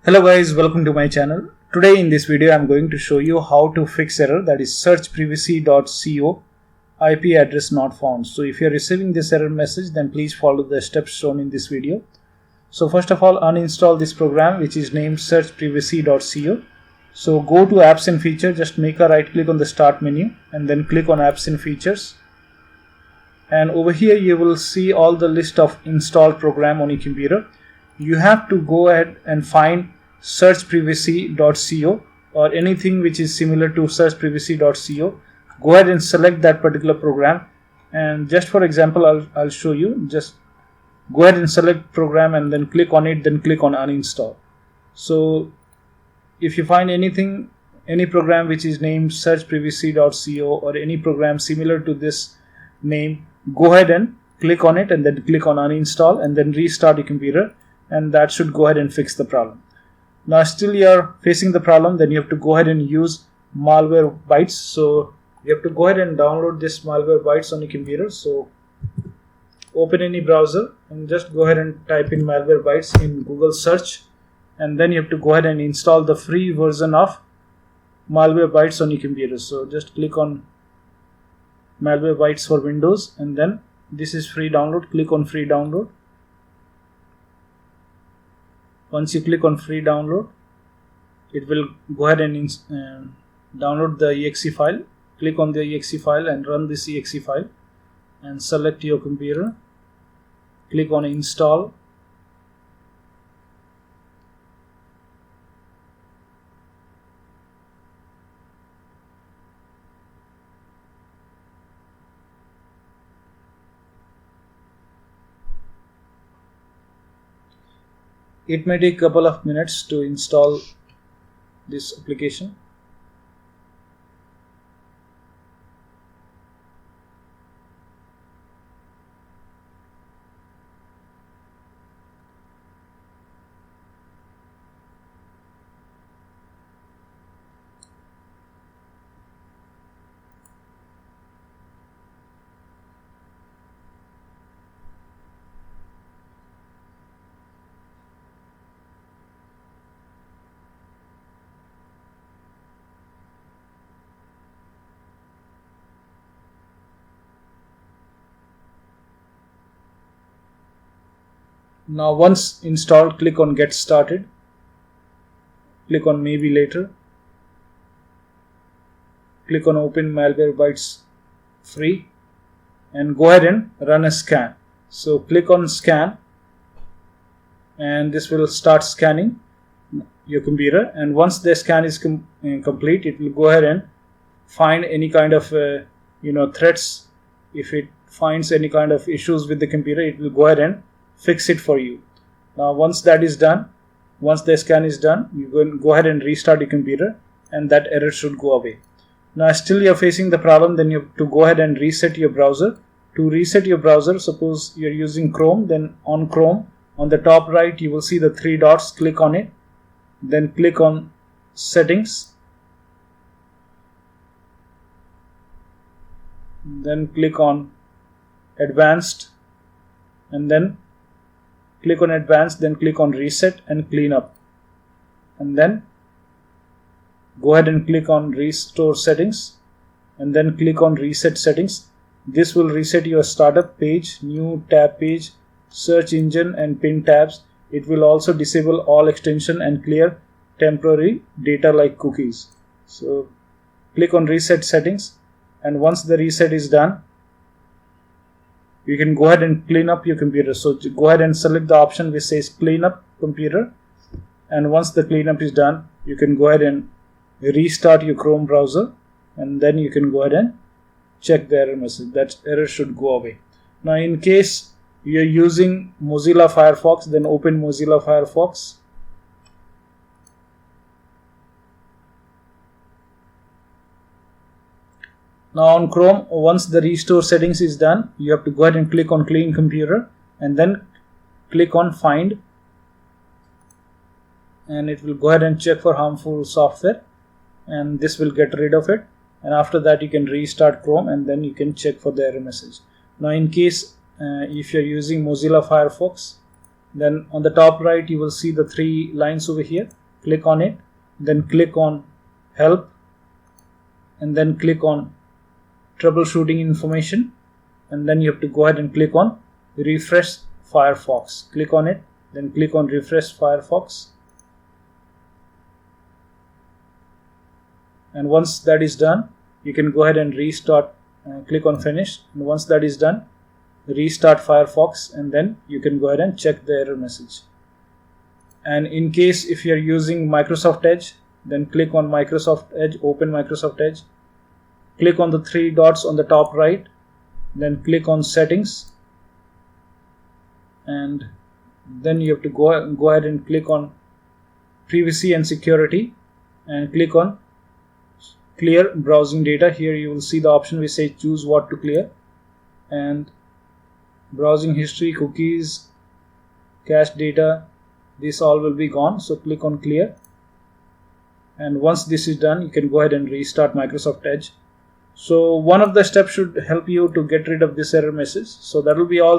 Hello guys, welcome to my channel. Today in this video I'm going to show you how to fix error, that is searchprivacy.co IP address not found. So if you are receiving this error message, then please follow the steps shown in this video. So first of all, uninstall this program which is named searchprivacy.co. So go to apps and features, just make a right click on the start menu and then click on apps and features. And over here you will see all the list of installed program on your computer. You have to go ahead and find searchprivacy.co or anything which is similar to searchprivacy.co. Go ahead and select that particular program, and just for example I'll show you. Just go ahead and select program and then click on it, then click on uninstall. So if you find any program which is named searchprivacy.co or any program similar to this name, go ahead and click on it and then click on uninstall and then restart your computer, and that should go ahead and fix the problem. Now still you are facing the problem, then you have to go ahead and use Malwarebytes. So you have to go ahead and download this Malwarebytes on your computer. So open any browser and just go ahead and type in Malwarebytes in Google search, and then you have to go ahead and install the free version of Malwarebytes on your computer. So just click on Malwarebytes for Windows, and then this is free download. Click on free download. Once you click on free download, it will go ahead and download the exe file. Click on the exe file and run this exe file and select your computer. Click on install. It may take a couple of minutes to install this application. Now once installed, click on get started. Click on maybe later. Click on open Malwarebytes free and go ahead and run a scan. So click on scan and this will start scanning your computer, and once the scan is complete, it will go ahead and find any kind of threats. If it finds any kind of issues with the computer, it will go ahead and fix it for you. Now once that is done, once the scan is done, you can go ahead and restart your computer and that error should go away. Now still you are facing the problem, then you have to go ahead and reset your browser. To reset your browser, suppose you are using Chrome, then on Chrome on the top right you will see the three dots. Click on it, then click on settings, then click on advanced, and then click on advanced, then click on reset and clean up, and then go ahead and click on restore settings and then click on reset settings. This will reset your startup page, new tab page, search engine and pin tabs. It will also disable all extension and clear temporary data like cookies. So click on reset settings, and once the reset is done, you can go ahead and clean up your computer. So go ahead and select the option which says clean up computer, and once the cleanup is done, you can go ahead and restart your Chrome browser, and then you can go ahead and check the error message. That error should go away. Now in case you are using Mozilla Firefox, then open Mozilla Firefox. Now on Chrome, once the restore settings is done, you have to go ahead and click on clean computer and then click on find, and it will go ahead and check for harmful software, and this will get rid of it, and after that you can restart Chrome and then you can check for the error message. Now in case if you're using Mozilla Firefox, Then on the top right you will see the 3 lines over here. Click on it, then click on help, and then click on troubleshooting information, and then you have to go ahead and click on refresh Firefox. Click on it, then click on refresh Firefox, and once that is done you can go ahead and restart. Click on finish, and once that is done, restart Firefox, and then you can go ahead and check the error message. And in case if you are using Microsoft Edge, then click on Microsoft Edge, open Microsoft Edge, click on the 3 dots on the top right, then click on settings, and then you have to go ahead and click on privacy and security, and click on clear browsing data. Here you will see the option which says choose what to clear, and browsing history, cookies, cache data, this all will be gone. So click on clear, and once this is done you can go ahead and restart Microsoft Edge. So one of the steps should help you to get rid of this error message. So that will be all.